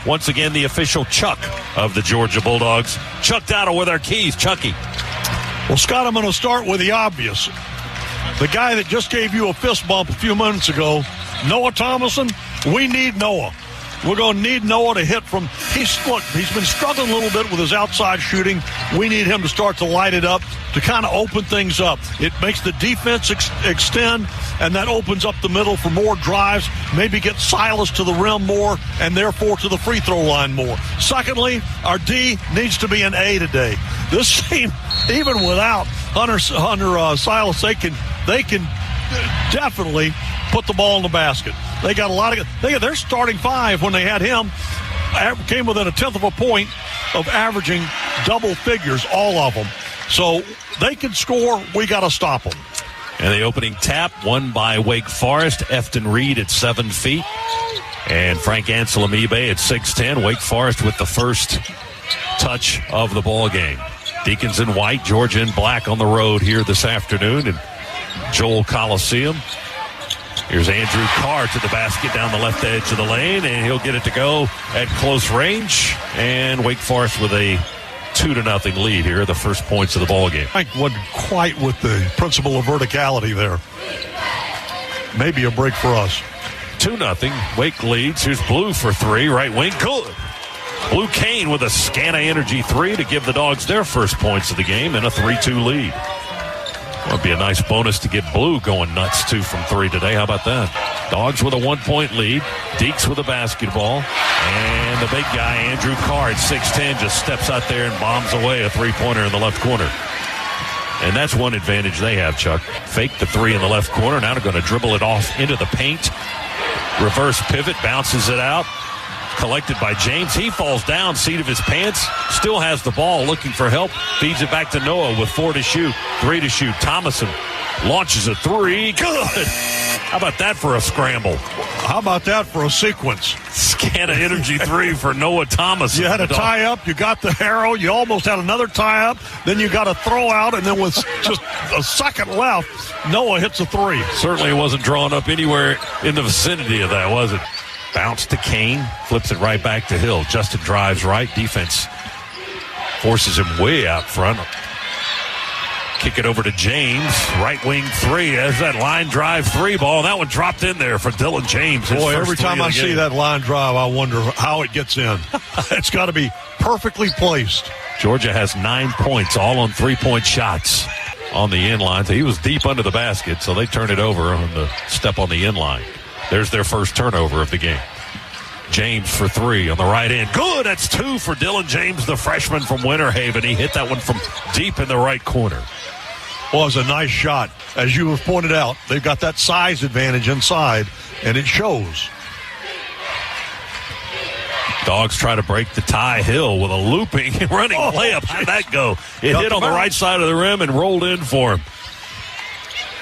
once again the official Chuck of the Georgia Bulldogs. Chuck Dowdle with our keys. Chucky. Well, Scott, I'm going to start with the obvious. The guy that just gave you a fist bump a few minutes ago, Noah Thomason, we need Noah. We're going to need Noah to hit from – he's been struggling a little bit with his outside shooting. We need him to start to light it up, to kind of open things up. It makes the defense extend, and that opens up the middle for more drives, maybe get Silas to the rim more, and therefore to the free throw line more. Secondly, our D needs to be an A today. This team, even without Hunter Silas, they can definitely put the ball in the basket. They got a lot of – their starting five when they had him came within a tenth of a point of averaging double figures, all of them. So they can score. We got to stop them. And the opening tap won by Wake Forest. Efton Reed at 7 feet. And Frank Anselmibe at 6'10". Wake Forest with the first touch of the ball game. Deacons in white, Georgia in black on the road here this afternoon in Joel Coliseum. Here's Andrew Carr to the basket down the left edge of the lane, and he'll get it to go at close range. And Wake Forest with a 2-0 lead here, the first points of the ball game. I wasn't quite with the principle of verticality there. Maybe a break for us. 2-0. Wake leads. Here's Blue for three. Right wing. Good. Blue Kane with a Scana Energy three to give the Dogs their first points of the game and a 3-2 lead. That'd be a nice bonus to get Blue going nuts, too, from three today. How about that? Dogs with a 1-point lead. Deeks with a basketball. And the big guy, Andrew Carr, at 6'10", just steps out there and bombs away a three-pointer in the left corner. And that's one advantage they have, Chuck. Fake the three in the left corner. Now they're going to dribble it off into the paint. Reverse pivot, bounces it out. Collected by James. He falls down, seat of his pants, still has the ball, looking for help, feeds it back to Noah with 4 to shoot, 3 to shoot. Thomason launches a three. Good. How about that for a scramble? How about that for a sequence? Scana Energy three for Noah Thomason. You had a tie up, you got the arrow, you almost had another tie up, then you got a throw out, and then with just a second left, Noah hits a three. Certainly wasn't drawn up anywhere in the vicinity of that, was it? Bounce to Kane, flips it right back to Hill. Justin drives right. Defense forces him way out front. Kick it over to James. Right wing three. There's that line drive three ball. That one dropped in there for Dylan James. Boy, every time I see that line drive, I wonder how it gets in. It's got to be perfectly placed. Georgia has 9 points, all on 3-point shots on the inline. So he was deep under the basket, so they turn it over on the step on the inline. There's their first turnover of the game. James for three on the right end. Good. That's 2 for Dylan James, the freshman from Winter Haven. He hit that one from deep in the right corner. Well, it was a nice shot. As you have pointed out, they've got that size advantage inside, and it shows. Dogs try to break the tie. Hill with a looping, running layup. How'd that go? It hit on the right side of the rim and rolled in for him.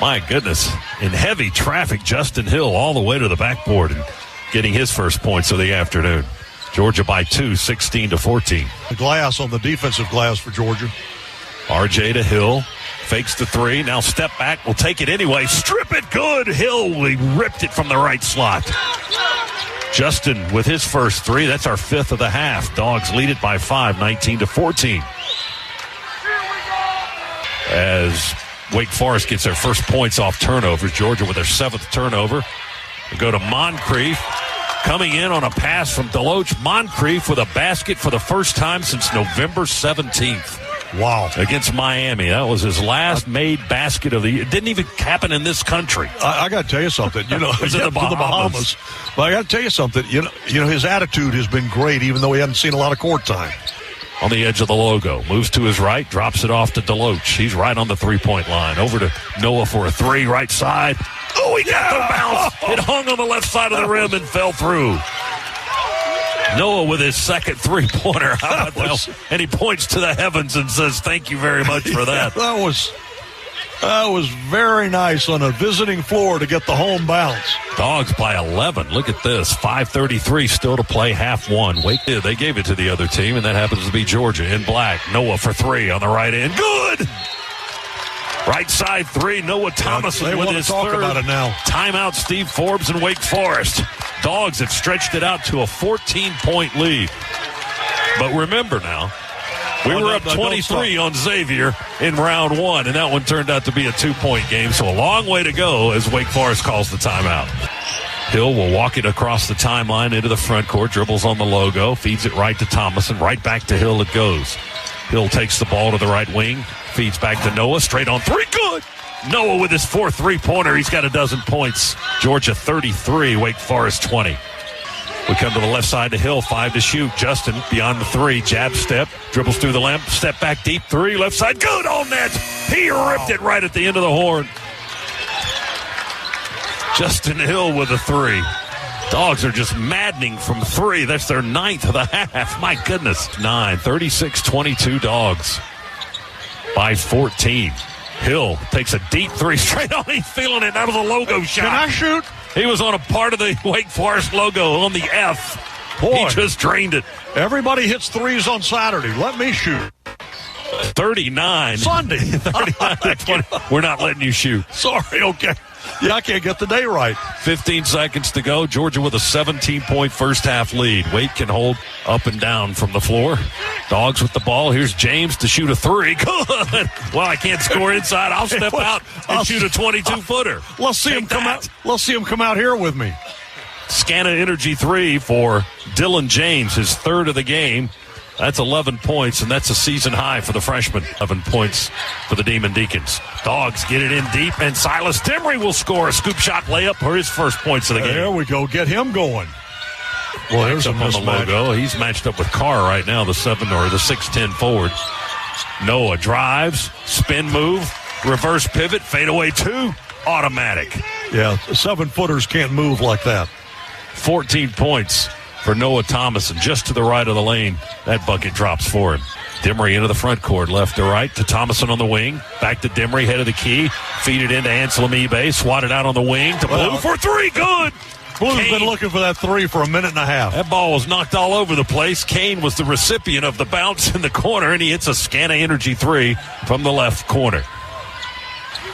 My goodness. In heavy traffic, Justin Hill all the way to the backboard and getting his first points of the afternoon. Georgia by 2, 16-14. The glass on the defensive glass for Georgia. RJ to Hill. Fakes the three. Now step back. Will take it anyway. Strip it. Good. Hill, we ripped it from the right slot. Justin with his first three. That's our 5th of the half. Dogs lead it by 5, 19-14. As Wake Forest gets their first points off turnovers. Georgia with their 7th turnover. They go to Moncrief. Coming in on a pass from Deloach. Moncrief with a basket for the first time since November 17th. Wow. Against Miami. That was his last made basket of the year. It didn't even happen in this country. I got to tell you something. You know, it was in the Bahamas. But I got to tell you something. You know, his attitude has been great, even though he hasn't seen a lot of court time. On the edge of the logo. Moves to his right. Drops it off to Deloach. He's right on the 3-point line. Over to Noah for a three. Right side. Oh, he got the bounce. It hung on the left side of the rim and fell through. Noah with his second 3-pointer. How about that? And he points to the heavens and says, thank you very much for that. That was very nice on a visiting floor to get the home bounce. Dogs by 11. Look at this. 5:33 still to play, half one. Wake, they gave it to the other team, and that happens to be Georgia in black. Noah for three on the right end. Good! Right side three. Noah Thomason with his third. About it now. Timeout, Steve Forbes and Wake Forest. Dogs have stretched it out to a 14-point lead. But remember now, we were up 23 on Xavier in round one, and that one turned out to be a 2-point game. So a long way to go as Wake Forest calls the timeout. Hill will walk it across the timeline into the front court, dribbles on the logo, feeds it right to Thomason, right back to Hill it goes. Hill takes the ball to the right wing, feeds back to Noah, straight on three, good! Noah with his fourth three-pointer, he's got a dozen points. Georgia 33, Wake Forest 20. We come to the left side to Hill, 5 to shoot. Justin beyond the three, jab step, dribbles through the lamp, step back deep, three, left side, good on net. He ripped it right at the end of the horn. Justin Hill with a three. Dogs are just maddening from three. That's their 9th of the half. My goodness. 36-22 Dogs by 14. Hill takes a deep three straight on. He's feeling it. That was a logo shot. Can I shoot? He was on a part of the Wake Forest logo on the F. Boy, he just drained it. Everybody hits threes on Saturday. Let me shoot. 39. Sunday. 39 to 20. We're not letting you shoot. Sorry, okay. Yeah, I can't get the day right. 15 seconds to go. Georgia with a 17-point first-half lead. Wake can hold up and down from the floor. Dogs with the ball. Here's James to shoot a three. Good. Well, I can't score inside. I'll step out and shoot a 22-footer. Let's see him come out. Let's see him come out here with me. Scana Energy three for Dylan James, his third of the game. That's 11 points, and that's a season high for the freshman. 11 points for the Demon Deacons. Dogs get it in deep, and Silas Demery will score a scoop shot layup for his first points of the game. There we go. Get him going. Well, there's up on the logo. He's matched up with Carr right now, the 6'10" forward. Noah drives, spin move, reverse pivot, fadeaway two, automatic. Yeah, 7-footers can't move like that. 14 points for Noah Thomason, just to the right of the lane. That bucket drops for him. Demery into the front court, left to right to Thomason on the wing. Back to Demery, head of the key. Feed it into Anselm Ebe, swatted out on the wing to Blue for three. Good! Blue's been looking for that three for a minute and a half. That ball was knocked all over the place. Kane was the recipient of the bounce in the corner, and he hits a Scana Energy three from the left corner.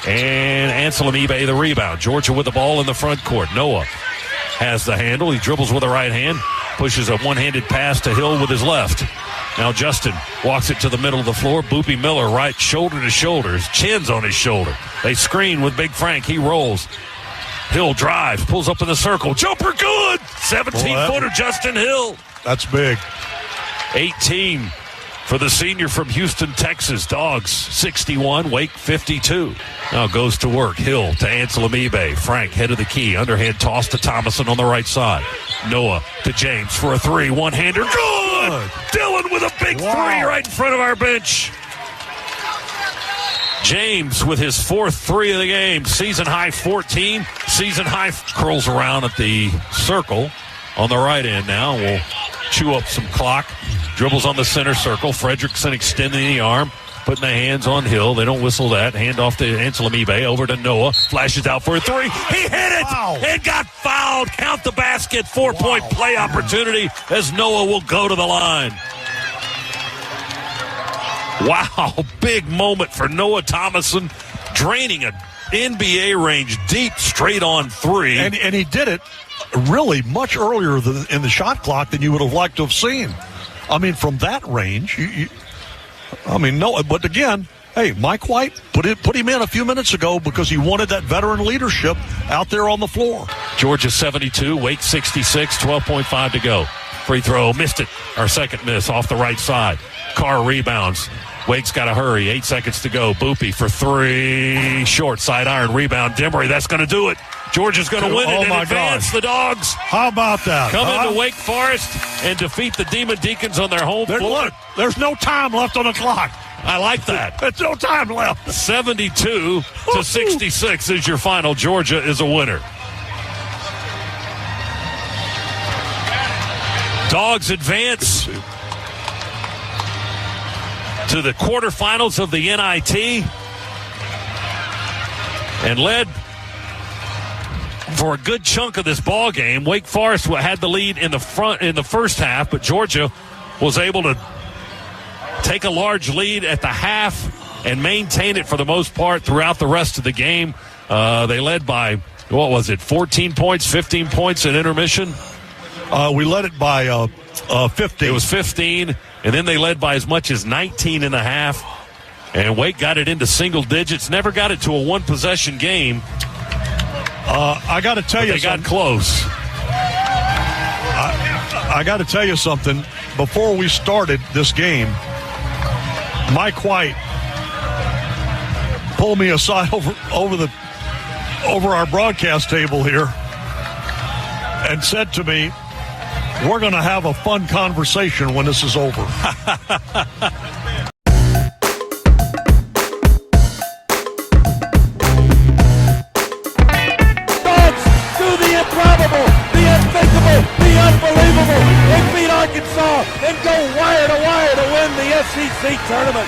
And Anselm Ebe the rebound. Georgia with the ball in the front court. Noah has the handle. He dribbles with the right hand, pushes a one-handed pass to Hill with his left. Now Justin walks it to the middle of the floor. Boopy Miller right shoulder to shoulder. His chin's on his shoulder. They screen with Big Frank. He rolls. Hill drives, pulls up in the circle. Jumper good! 17-footer Justin Hill. That's big. 18 for the senior from Houston, Texas. Dogs 61, Wake 52. Now goes to work. Hill to Anselm Ebe. Frank, head of the key. Underhand toss to Thomason on the right side. Noah to James for a three. One-hander. Good! Dylan with a big three right in front of our bench. James with his fourth three of the game. Season high 14. Season high curls around at the circle on the right end now. We'll chew up some clock. Dribbles on the center circle. Fredrickson extending the arm. Putting the hands on Hill. They don't whistle that. Hand off to Anselm Ebe. Over to Noah. Flashes out for a three. He hit it! And got fouled. Count the basket. 4-point play opportunity as Noah will go to the line. Wow. Big moment for Noah Thomason. Draining an NBA range deep straight on three. And he did it really much earlier in the shot clock than you would have liked to have seen. I mean, from that range, no. But again, hey, Mike White put him in a few minutes ago because he wanted that veteran leadership out there on the floor. Georgia 72, Wake 66, 12.5 to go. Free throw, missed it. Our second miss off the right side. Carr rebounds. Wake's got to hurry. 8 seconds to go. Boopy for three. Short side iron rebound. Demery, that's going to do it. Georgia's going to win it and advance the Dogs. How about that? Come into Wake Forest and defeat the Demon Deacons on their home floor. Look, there's no time left on the clock. I like that. There's no time left. 72 to 66 is your final. Georgia is a winner. Dogs advance to the quarterfinals of the NIT and led for a good chunk of this ball game. Wake Forest had the lead in the first half, but Georgia was able to take a large lead at the half and maintain it for the most part throughout the rest of the game. They led by, 14 points, 15 points in intermission. We led it by 15. It was 15, and then they led by as much as 19 and a half. And Wake got it into single digits, never got it to a one-possession game. I got to tell you something. They got close. I got to tell you something. Before we started this game, Mike White pulled me aside over our broadcast table here and said to me, "We're going to have a fun conversation when this is over." The unthinkable, the unbelievable. They beat Arkansas and go wire to wire to win the SEC tournament.